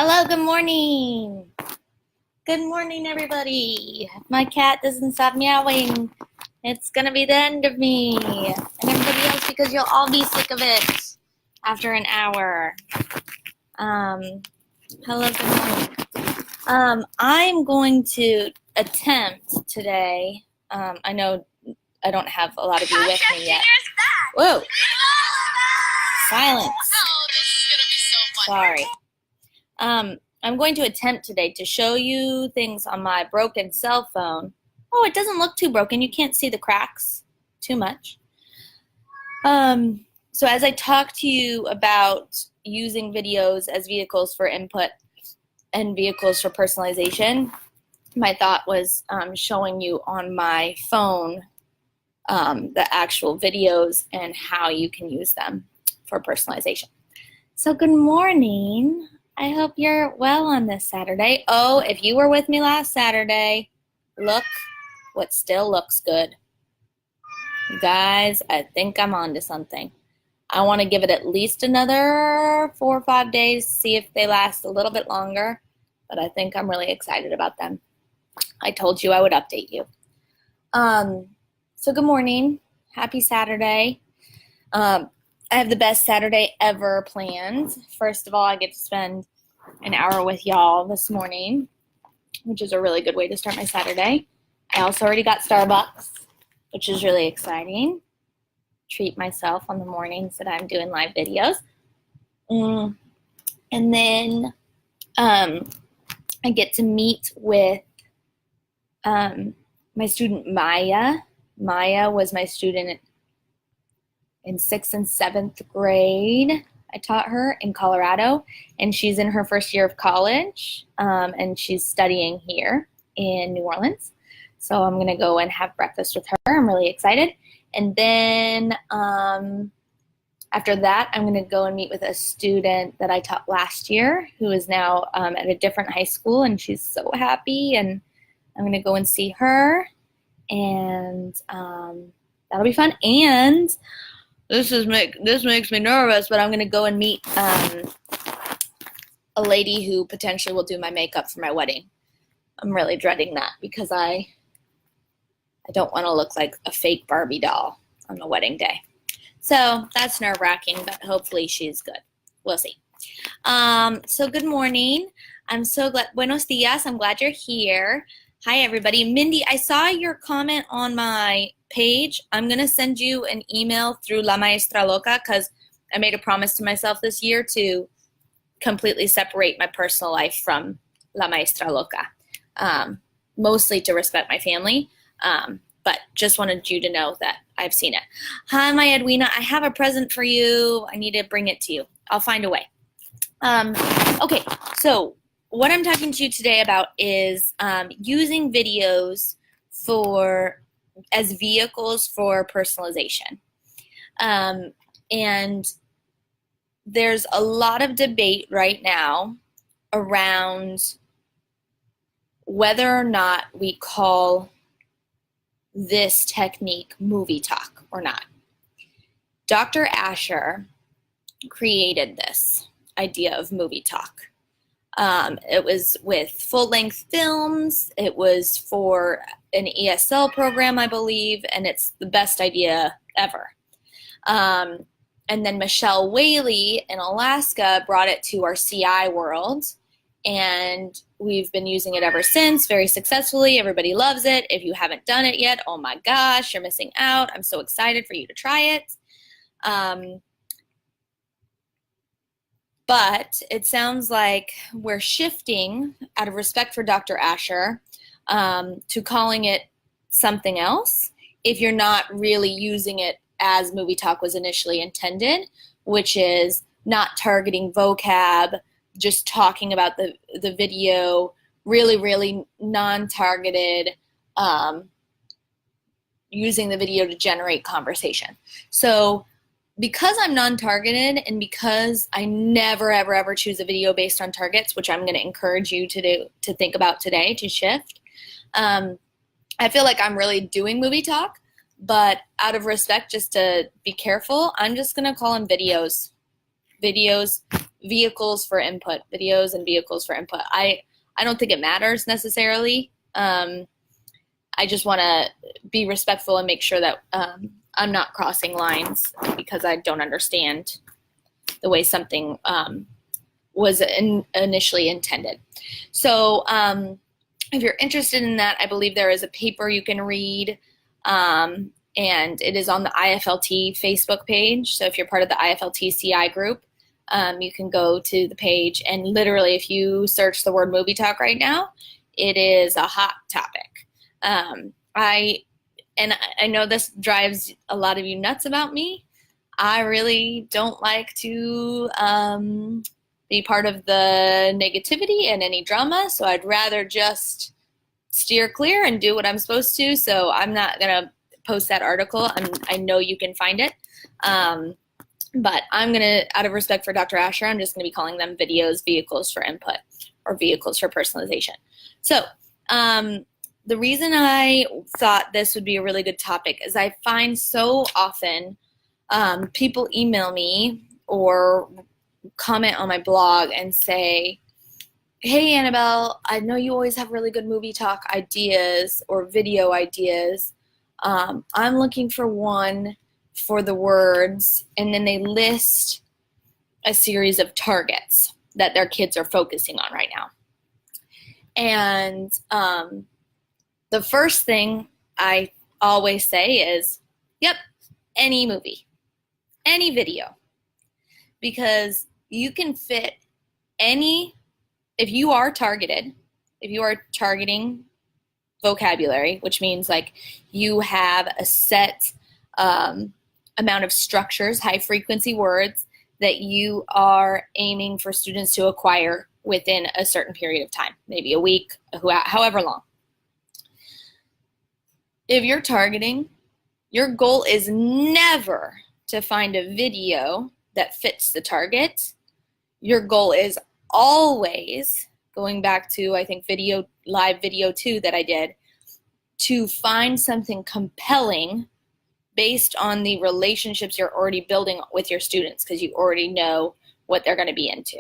Hello, good morning. Good morning, everybody. If my cat doesn't stop meowing, it's gonna be the end of me and everybody else because you'll all be sick of it after an hour. Hello, good morning. I'm going to attempt today. I know I don't have a lot of you with me yet. Whoa! Silence. Sorry. I'm going to attempt today to show you things on my broken cell phone. Oh, it doesn't look too broken. You can't see the cracks too much. So as I talk to you about using videos as vehicles for input and vehicles for personalization, my thought was showing you on my phone the actual videos and how you can use them for personalization. So good morning. I hope you're well on this Saturday. Oh, if you were with me last Saturday, look what still looks good. You guys, I think I'm onto something. I want to give it at least another 4 or 5 days, see if they last a little bit longer, but I think I'm really excited about them. I told you I would update you. So good morning. Happy Saturday. I have the best Saturday ever planned. First of all, I get to spend an hour with y'all this morning, which is a really good way to start my Saturday. I also already got Starbucks, which is really exciting. Treat myself on the mornings that I'm doing live videos. And then I get to meet with my student Maya. Maya was my student in 6th and 7th grade. I taught her in Colorado, and she's in her first year of college, and she's studying here in New Orleans. So I'm going to go and have breakfast with her. I'm really excited. And then after that, I'm going to go and meet with a student that I taught last year who is now at a different high school, and she's so happy, and I'm going to go and see her, and that'll be fun. And this makes me nervous, but I'm going to go and meet a lady who potentially will do my makeup for my wedding. I'm really dreading that because I don't want to look like a fake Barbie doll on the wedding day. So that's nerve-wracking, but hopefully she's good. We'll see. So good morning. I'm so glad. Buenos dias. I'm glad you're here. Hi, everybody. Mindy, I saw your comment on my page. I'm going to send you an email through La Maestra Loca because I made a promise to myself this year to completely separate my personal life from La Maestra Loca, mostly to respect my family, but just wanted you to know that I've seen it. Hi, my Edwina. I have a present for you. I need to bring it to you. I'll find a way. Okay, so what I'm talking to you today about is using videos as vehicles for personalization. And there's a lot of debate right now around whether or not we call this technique movie talk or not. Dr. Asher created this idea of movie talk. It was with full-length films. It was for an ESL program, I believe, and it's the best idea ever. And then Michelle Whaley in Alaska brought it to our CI world, and we've been using it ever since very successfully. Everybody loves it. If you haven't done it yet, oh my gosh, you're missing out. I'm so excited for you to try it. But it sounds like we're shifting, out of respect for Dr. Asher, to calling it something else if you're not really using it as movie talk was initially intended, which is not targeting vocab, just talking about the video, really non-targeted, using the video to generate conversation. So because I'm non-targeted and because I never, ever choose a video based on targets, which I'm going to encourage you to do, to think about today, to shift, I feel like I'm really doing movie talk, but out of respect, just to be careful, I'm just going to call them videos. Videos vehicles for input, videos and vehicles for input. I don't think it matters necessarily. I just want to be respectful and make sure that I'm not crossing lines because I don't understand the way something was initially intended. So if you're interested in that, I believe there is a paper you can read, and it is on the IFLT Facebook page. So if you're part of the IFLT CI group, you can go to the page, and literally if you search the word movie talk right now, it is a hot topic. I know this drives a lot of you nuts about me. I really don't like to be part of the negativity and any drama, so I'd rather just steer clear and do what I'm supposed to. So I'm not going to post that article. I know you can find it. But I'm going to, out of respect for Dr. Asher, I'm just going to be calling them videos, vehicles for input, or vehicles for personalization. So the reason I thought this would be a really good topic is I find so often people email me or comment on my blog and say, hey, Annabelle, I know you always have really good movie talk ideas or video ideas. I'm looking for one for the words, and then they list a series of targets that their kids are focusing on right now. And the first thing I always say is, yep, any movie, any video, because you can fit any, if you are targeting vocabulary, which means like you have a set amount of structures, high frequency words that you are aiming for students to acquire within a certain period of time, maybe a week, however long. If you're targeting, your goal is never to find a video that fits the target. Your goal is always, going back to, I think, live video 2 that I did, to find something compelling based on the relationships you're already building with your students, because you already know what they're going to be into.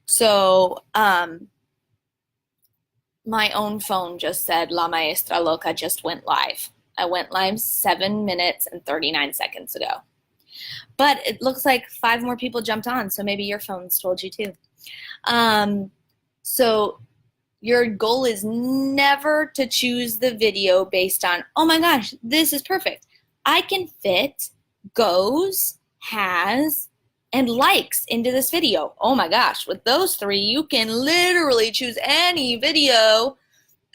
So my own phone just said La Maestra Loca just went live. I went live 7 minutes and 39 seconds ago. But it looks like 5 more people jumped on, so maybe your phone's told you too. So your goal is never to choose the video based on, oh my gosh, this is perfect. I can fit goes, has, and likes into this video. Oh my gosh, with those 3, you can literally choose any video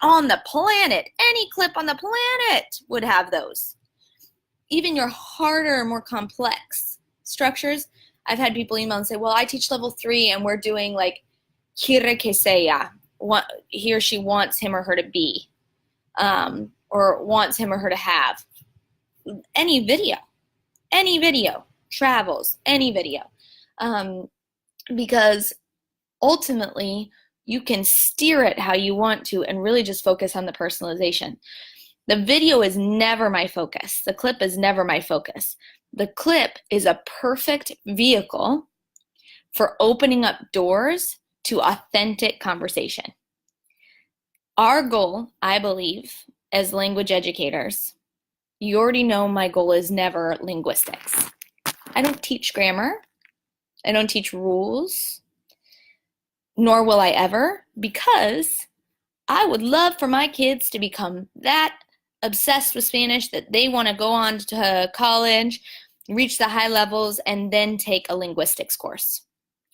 on the planet. Any clip on the planet would have those. Even your harder, more complex structures, I've had people email and say, well, I teach level 3 and we're doing like quiere que sea, what he or she wants him or her to be, or wants him or her to have. Any video, travels, any video. Because ultimately you can steer it how you want to and really just focus on the personalization. The video is never my focus. The clip is never my focus. The clip is a perfect vehicle for opening up doors to authentic conversation. Our goal, I believe, as language educators, you already know my goal is never linguistics. I don't teach grammar. I don't teach rules, nor will I ever, because I would love for my kids to become that obsessed with Spanish that they want to go on to college, reach the high levels, and then take a linguistics course.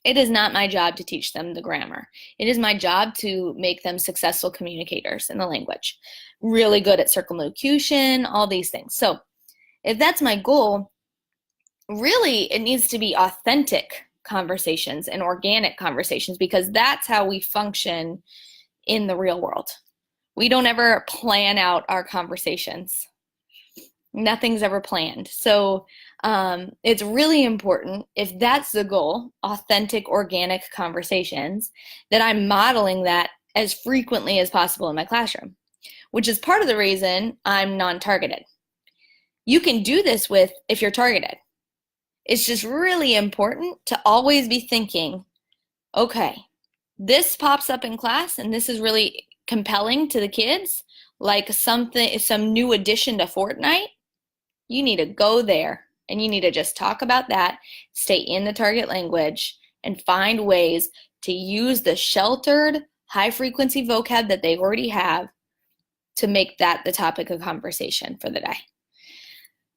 It is not my job to teach them the grammar. It is my job to make them successful communicators in the language, really good at circumlocution, all these things. So if that's my goal, really it needs to be authentic conversations and organic conversations, because that's how we function in the real world. We don't ever plan out our conversations. Nothing's ever planned. So it's really important, if that's the goal, authentic, organic conversations, that I'm modeling that as frequently as possible in my classroom, which is part of the reason I'm non-targeted. You can do this if you're targeted. it's just really important to always be thinking, okay, this pops up in class and this is really compelling to the kids, like some new addition to Fortnite. You need to go there and you need to just talk about that, stay in the target language, and find ways to use the sheltered, high frequency vocab that they already have to make that the topic of conversation for the day.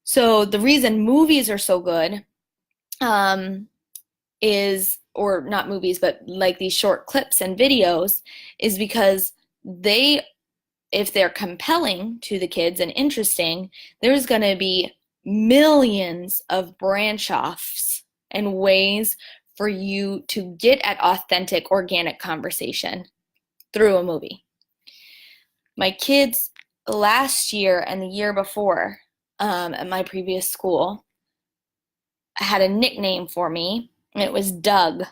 So the reason movies are so good or not movies, but like these short clips and videos, is because if they're compelling to the kids and interesting, there's going to be millions of branch offs and ways for you to get at authentic, organic conversation through a movie. My kids last year and the year before at my previous school had a nickname for me, and it was Doug.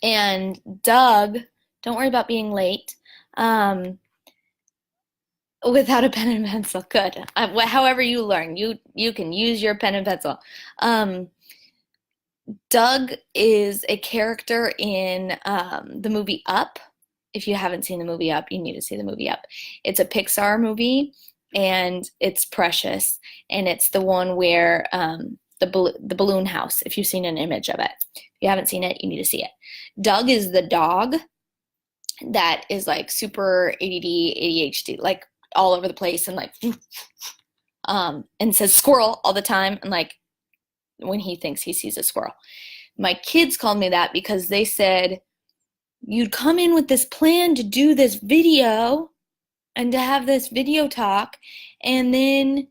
And Doug, don't worry about being late, without a pen and pencil, good. However you learn, you can use your pen and pencil. Doug is a character in the movie Up. If you haven't seen the movie Up, you need to see the movie Up. It's a Pixar movie, and it's precious. And it's the one where the balloon house, if you've seen an image of it. If you haven't seen it, you need to see it. Doug is the dog that is like super ADD, ADHD, like all over the place, and like and says squirrel all the time, and like when he thinks he sees a squirrel. My kids called me that because they said, you'd come in with this plan to do this video and to have this video talk, and then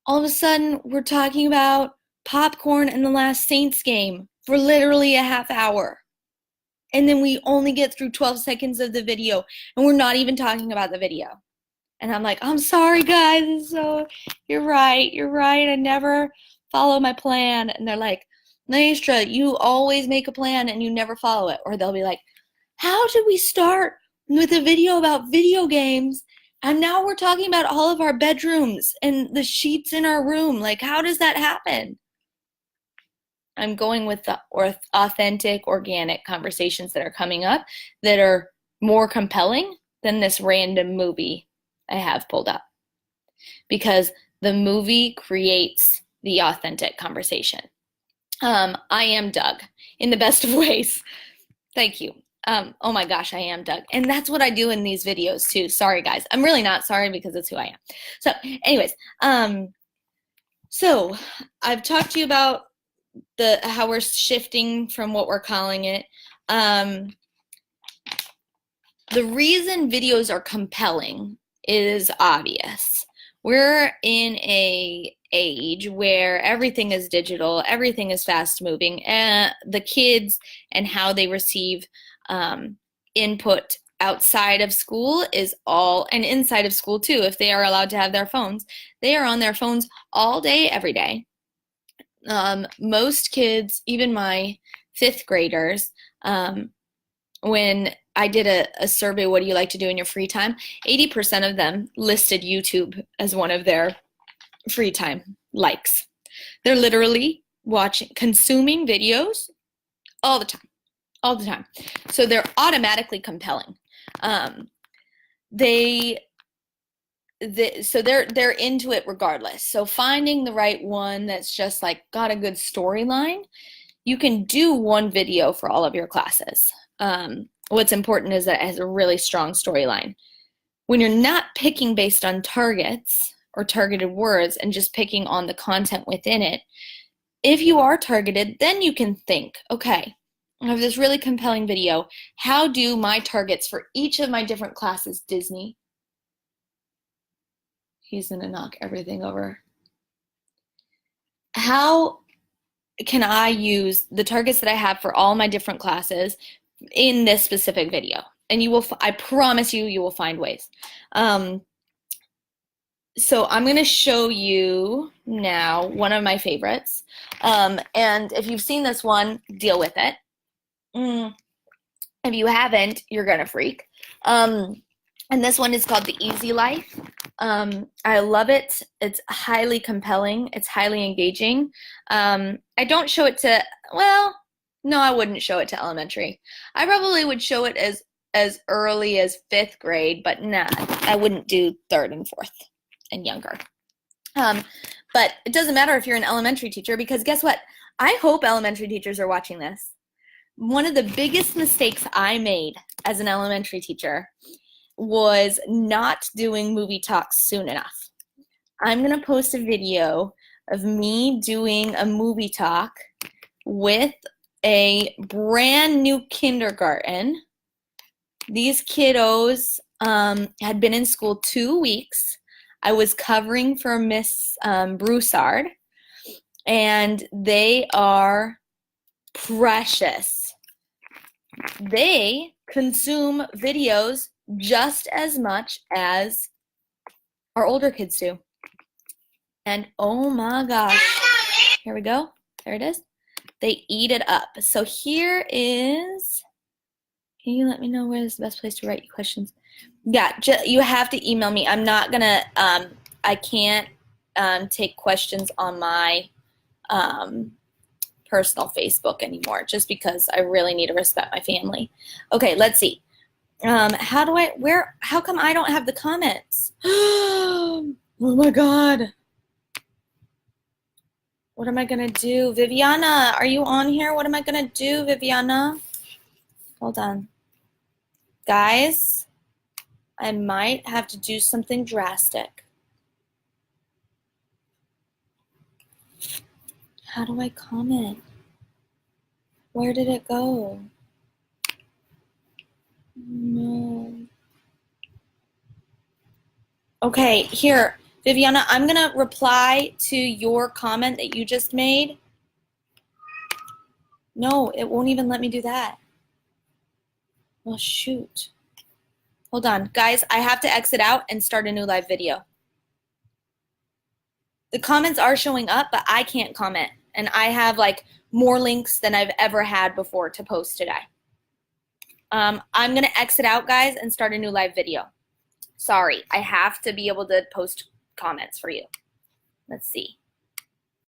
all of a sudden we're talking about popcorn and the last Saints game for literally a half hour. And then we only get through 12 seconds of the video, and we're not even talking about the video. And I'm like, I'm sorry, guys. So you're right. I never follow my plan. And they're like, Maestra, you always make a plan and you never follow it. Or they'll be like, how did we start with a video about video games, and now we're talking about all of our bedrooms and the sheets in our room? Like, how does that happen? I'm going with the authentic, organic conversations that are coming up that are more compelling than this random movie I have pulled up. Because the movie creates the authentic conversation. I am Doug in the best of ways. Thank you. Oh my gosh, I am Doug. And that's what I do in these videos too. Sorry, guys. I'm really not sorry because it's who I am. So anyways, so I've talked to you about how we're shifting from what we're calling it. The reason videos are compelling is obvious. We're in an age where everything is digital, everything is fast moving, and the kids and how they receive input outside of school is all, and inside of school too, if they are allowed to have their phones, they are on their phones all day, every day. Most kids, even my 5th graders, when I did a survey, what do you like to do in your free time? 80% of them listed YouTube as one of their free time likes. They're literally consuming videos all the time. So they're automatically compelling. So they're into it regardless. So finding the right one that's just like got a good storyline, you can do one video for all of your classes. What's important is that it has a really strong storyline. When you're not picking based on targets or targeted words and just picking on the content within it, if you are targeted, then you can think, okay, I have this really compelling video. How do my targets for each of my different classes, Disney? He's gonna knock everything over. How can I use the targets that I have for all my different classes in this specific video? And you will, I promise you will find ways. So I'm going to show you now one of my favorites. And if you've seen this one, deal with it. If you haven't, you're going to freak. And this one is called The Easy Life. I love it. It's highly compelling. It's highly engaging. I don't show it to, well, no, I wouldn't show it to elementary. I probably would show it as early as 5th grade, but nah, I wouldn't do 3rd and 4th and younger. But it doesn't matter if you're an elementary teacher, because guess what? I hope elementary teachers are watching this. One of the biggest mistakes I made as an elementary teacher was not doing movie talks soon enough. I'm going to post a video of me doing a movie talk with a brand new kindergarten. These kiddos had been in school 2 weeks. I was covering for Miss Broussard, and they are precious. They consume videos just as much as our older kids do. And oh my gosh, here we go. There it is. They eat it up. So here is, can you let me know where is the best place to write you questions? Yeah, you have to email me. I'm not gonna, I can't take questions on my personal Facebook anymore, just because I really need to respect my family. Okay, let's see. How come I don't have the comments? Oh my God. What am I gonna do? Viviana, are you on here? What am I gonna do, Viviana? Hold on. Guys, I might have to do something drastic. How do I comment? Where did it go? No. Okay, here, Viviana, I'm gonna reply to your comment that you just made. No, it won't even let me do that. Well, shoot. Hold on. Guys, I have to exit out and start a new live video. The comments are showing up, but I can't comment. And I have like more links than I've ever had before to post today. I'm going to exit out, guys, and start a new live video. Sorry, I have to be able to post comments for you. Let's see.